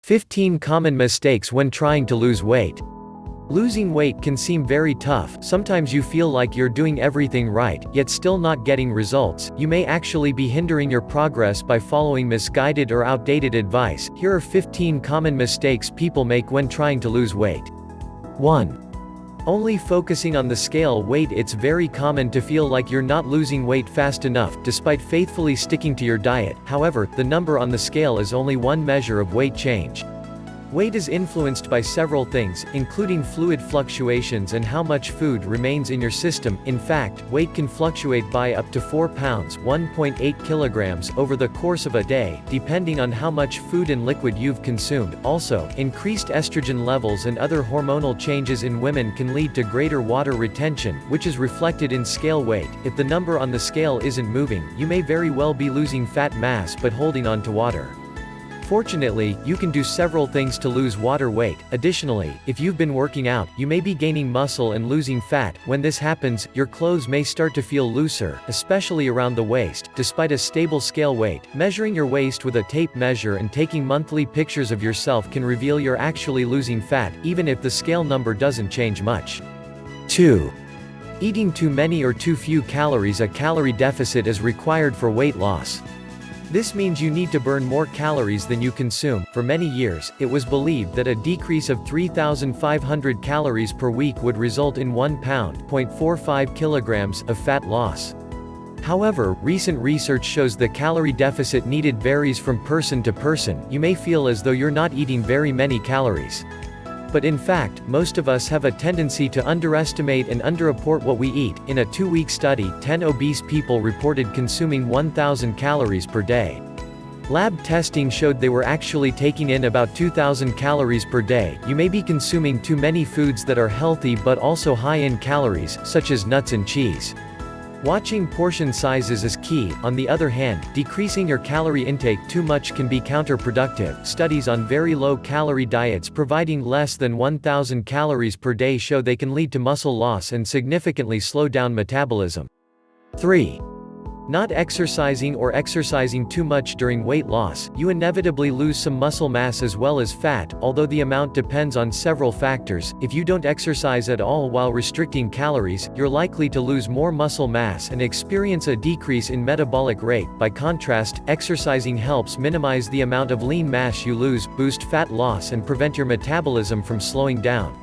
15 Common Mistakes When Trying to Lose Weight. Losing weight can seem very tough. Sometimes you feel like you're doing everything right, yet still not getting results. You may actually be hindering your progress by following misguided or outdated advice. Here are 15 common mistakes people make when trying to lose weight. 1. Only focusing on the scale weight. It's very common to feel like you're not losing weight fast enough, despite faithfully sticking to your diet. However, the number on the scale is only one measure of weight change. Weight is influenced by several things, including fluid fluctuations and how much food remains in your system. In fact, weight can fluctuate by up to 4 pounds (1.8 kilograms) over the course of a day, depending on how much food and liquid you've consumed. Also, increased estrogen levels and other hormonal changes in women can lead to greater water retention, which is reflected in scale weight. If the number on the scale isn't moving, you may very well be losing fat mass but holding on to water. Fortunately, you can do several things to lose water weight. Additionally, if you've been working out, you may be gaining muscle and losing fat. When this happens, your clothes may start to feel looser, especially around the waist. Despite a stable scale weight, measuring your waist with a tape measure and taking monthly pictures of yourself can reveal you're actually losing fat, even if the scale number doesn't change much. 2. Eating too many or too few calories. A calorie deficit is required for weight loss. This means you need to burn more calories than you consume. For many years, it was believed that a decrease of 3,500 calories per week would result in 1 pound (0.45 kilograms) of fat loss. However, recent research shows the calorie deficit needed varies from person to person. You may feel as though you're not eating very many calories. But in fact, most of us have a tendency to underestimate and underreport what we eat. In a 2-week study, 10 obese people reported consuming 1,000 calories per day. Lab testing showed they were actually taking in about 2,000 calories per day. You may be consuming too many foods that are healthy but also high in calories, such as nuts and cheese. Watching portion sizes is key. On the other hand, decreasing your calorie intake too much can be counterproductive. Studies on very low-calorie diets providing less than 1,000 calories per day show they can lead to muscle loss and significantly slow down metabolism. 3. Not exercising or exercising too much during weight loss. You inevitably lose some muscle mass as well as fat, although the amount depends on several factors. If you don't exercise at all while restricting calories, you're likely to lose more muscle mass and experience a decrease in metabolic rate. By contrast, exercising helps minimize the amount of lean mass you lose, boost fat loss and prevent your metabolism from slowing down.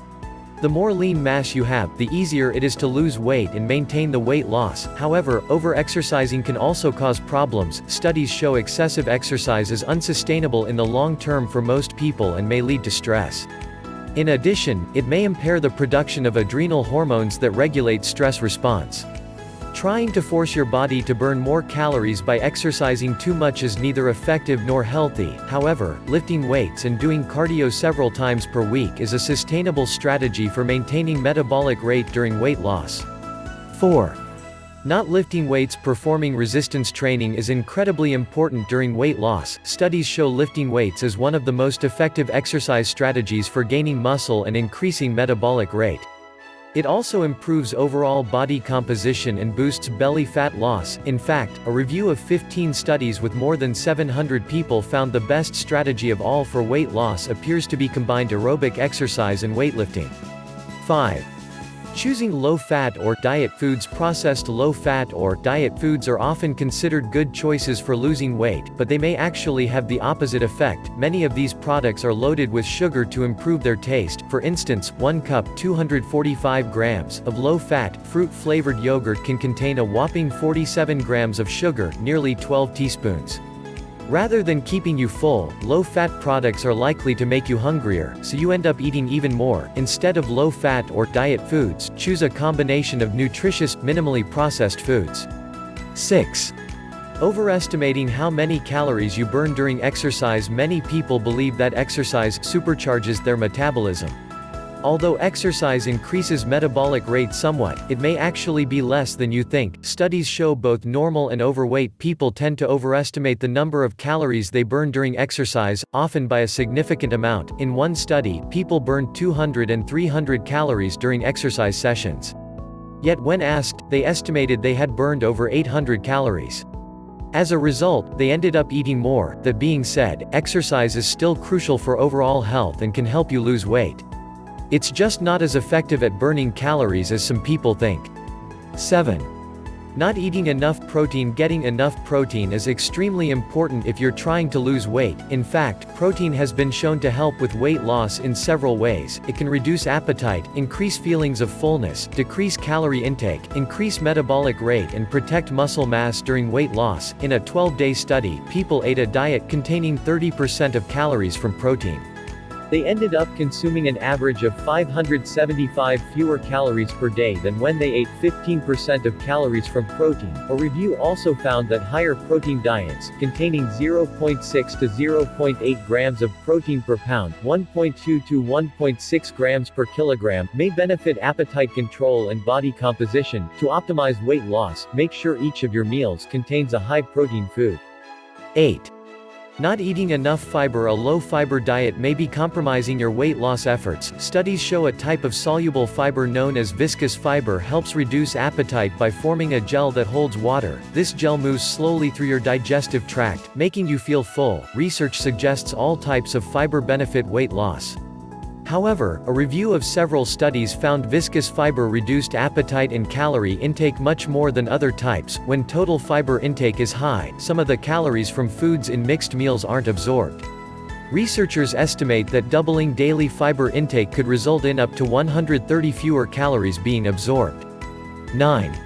The more lean mass you have, the easier it is to lose weight and maintain the weight loss. However, over-exercising can also cause problems. Studies show excessive exercise is unsustainable in the long term for most people and may lead to stress. In addition, it may impair the production of adrenal hormones that regulate stress response. Trying to force your body to burn more calories by exercising too much is neither effective nor healthy. However, lifting weights and doing cardio several times per week is a sustainable strategy for maintaining metabolic rate during weight loss. 4. Not lifting weights. Performing resistance training is incredibly important during weight loss. Studies show lifting weights is one of the most effective exercise strategies for gaining muscle and increasing metabolic rate. It also improves overall body composition and boosts belly fat loss. In fact, a review of 15 studies with more than 700 people found the best strategy of all for weight loss appears to be combined aerobic exercise and weightlifting. 5. Choosing low-fat or diet foods. Processed low-fat or diet foods are often considered good choices for losing weight, but they may actually have the opposite effect. Many of these products are loaded with sugar to improve their taste. For instance, 1 cup 245 grams of low-fat, fruit-flavored yogurt can contain a whopping 47 grams of sugar, nearly 12 teaspoons. Rather than keeping you full, low-fat products are likely to make you hungrier, so you end up eating even more. Instead of low-fat or diet foods, choose a combination of nutritious, minimally processed foods. 6. Overestimating how many calories you burn during exercise. Many people believe that exercise supercharges their metabolism. Although exercise increases metabolic rate somewhat, it may actually be less than you think. Studies show both normal and overweight people tend to overestimate the number of calories they burn during exercise, often by a significant amount. In one study, people burned 200 and 300 calories during exercise sessions. Yet when asked, they estimated they had burned over 800 calories. As a result, they ended up eating more. That being said, exercise is still crucial for overall health and can help you lose weight. It's just not as effective at burning calories as some people think. 7. Not eating enough protein. Getting enough protein is extremely important if you're trying to lose weight. In fact, protein has been shown to help with weight loss in several ways. It can reduce appetite, increase feelings of fullness, decrease calorie intake, increase metabolic rate, and protect muscle mass during weight loss. In a 12-day study, people ate a diet containing 30% of calories from protein. They ended up consuming an average of 575 fewer calories per day than when they ate 15% of calories from protein. A review also found that higher protein diets, containing 0.6 to 0.8 grams of protein per pound, 1.2 to 1.6 grams per kilogram, may benefit appetite control and body composition. To optimize weight loss, make sure each of your meals contains a high-protein food. 8. Not eating enough fiber. A low-fiber diet may be compromising your weight loss efforts. Studies show a type of soluble fiber known as viscous fiber helps reduce appetite by forming a gel that holds water. This gel moves slowly through your digestive tract, making you feel full. Research suggests all types of fiber benefit weight loss. However, a review of several studies found viscous fiber reduced appetite and calorie intake much more than other types. When total fiber intake is high, some of the calories from foods in mixed meals aren't absorbed. Researchers estimate that doubling daily fiber intake could result in up to 130 fewer calories being absorbed. 9.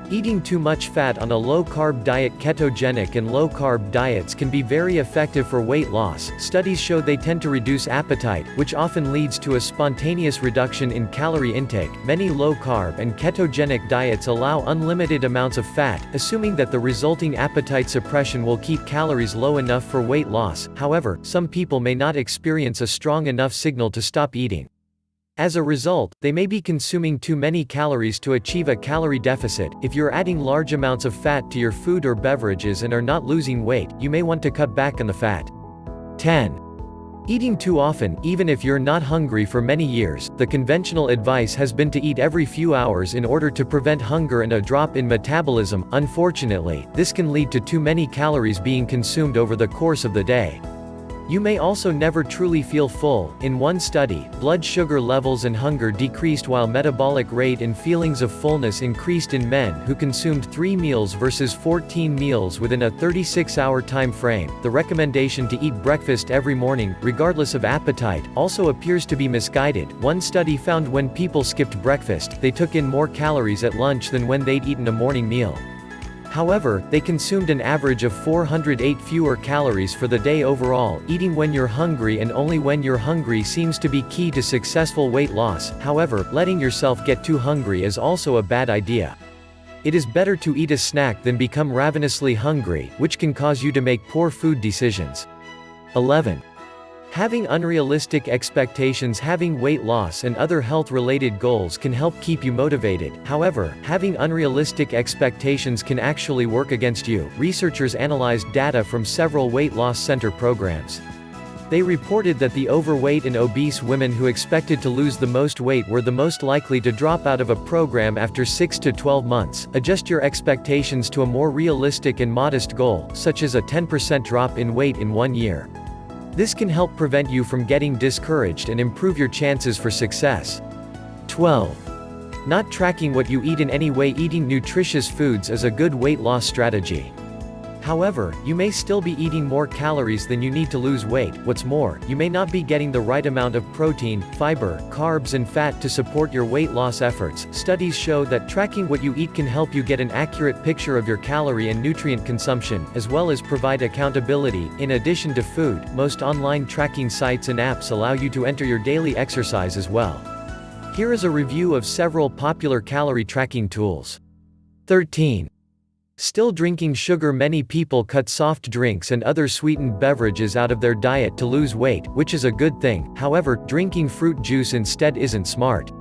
Eating too much fat. On a low-carb diet. Ketogenic and low-carb diets can be very effective for weight loss. Studies show they tend to reduce appetite, which often leads to a spontaneous reduction in calorie intake. Many low-carb and ketogenic diets allow unlimited amounts of fat, assuming that the resulting appetite suppression will keep calories low enough for weight loss. However, some people may not experience a strong enough signal to stop eating. As a result, they may be consuming too many calories to achieve a calorie deficit. If you're adding large amounts of fat to your food or beverages and are not losing weight, you may want to cut back on the fat. 10. Eating too often. Even if you're not hungry for many years, the conventional advice has been to eat every few hours in order to prevent hunger and a drop in metabolism. Unfortunately, this can lead to too many calories being consumed over the course of the day. You may also never truly feel full. In one study, blood sugar levels and hunger decreased while metabolic rate and feelings of fullness increased in men who consumed 3 meals versus 14 meals within a 36-hour time frame. The recommendation to eat breakfast every morning, regardless of appetite, also appears to be misguided. One study found when people skipped breakfast, they took in more calories at lunch than when they'd eaten a morning meal. However, they consumed an average of 408 fewer calories for the day overall. Eating when you're hungry and only when you're hungry seems to be key to successful weight loss. However, letting yourself get too hungry is also a bad idea. It is better to eat a snack than become ravenously hungry, which can cause you to make poor food decisions. 11. Having unrealistic expectations. Having weight loss and other health-related goals can help keep you motivated. However, having unrealistic expectations can actually work against you. Researchers analyzed data from several weight loss center programs. They reported that the overweight and obese women who expected to lose the most weight were the most likely to drop out of a program after 6 to 12 months. Adjust your expectations to a more realistic and modest goal, such as a 10% drop in weight in 1 year. This can help prevent you from getting discouraged and improve your chances for success. 12. Not tracking what you eat in any way. Eating nutritious foods is a good weight loss strategy. However, you may still be eating more calories than you need to lose weight. What's more, you may not be getting the right amount of protein, fiber, carbs and fat to support your weight loss efforts. Studies show that tracking what you eat can help you get an accurate picture of your calorie and nutrient consumption, as well as provide accountability. In addition to food, most online tracking sites and apps allow you to enter your daily exercise as well. Here is a review of several popular calorie tracking tools. 13. Still drinking sugar. Many people cut soft drinks and other sweetened beverages out of their diet to lose weight, which is a good thing. However, drinking fruit juice instead isn't smart.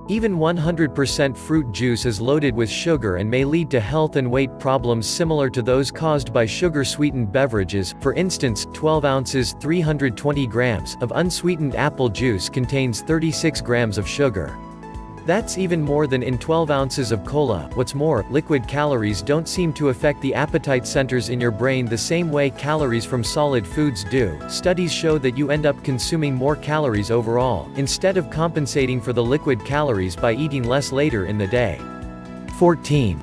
Even 100% fruit juice is loaded with sugar and may lead to health and weight problems similar to those caused by sugar-sweetened beverages. For instance, 12 ounces 320 grams of unsweetened apple juice contains 36 grams of sugar. That's even more than in 12 ounces of cola. What's more, liquid calories don't seem to affect the appetite centers in your brain the same way calories from solid foods do. Studies show that you end up consuming more calories overall, instead of compensating for the liquid calories by eating less later in the day. 14.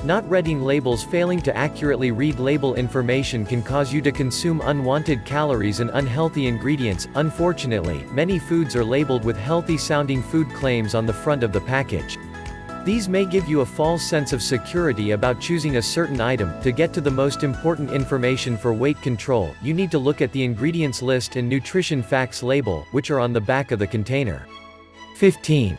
Not reading labels. Failing to accurately read label information can cause you to consume unwanted calories and unhealthy ingredients. Unfortunately, many foods are labeled with healthy-sounding food claims on the front of the package. These may give you a false sense of security about choosing a certain item. To get to the most important information for weight control, you need to look at the ingredients list and nutrition facts label, which are on the back of the container. 15.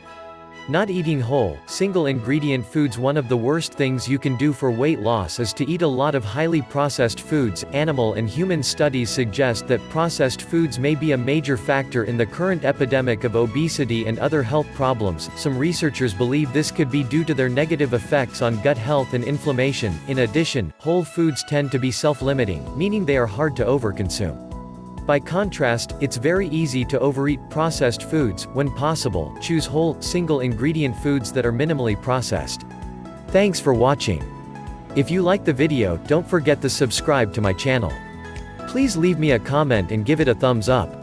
Not eating whole, single-ingredient foods. One of the worst things you can do for weight loss is to eat a lot of highly processed foods. Animal and human studies suggest that processed foods may be a major factor in the current epidemic of obesity and other health problems. Some researchers believe this could be due to their negative effects on gut health and inflammation. In addition, whole foods tend to be self-limiting, meaning they are hard to overconsume. By contrast, it's very easy to overeat processed foods. When possible, choose whole, single-ingredient foods that are minimally processed. Thanks for watching. If you like the video, don't forget to subscribe to my channel. Please leave me a comment and give it a thumbs up.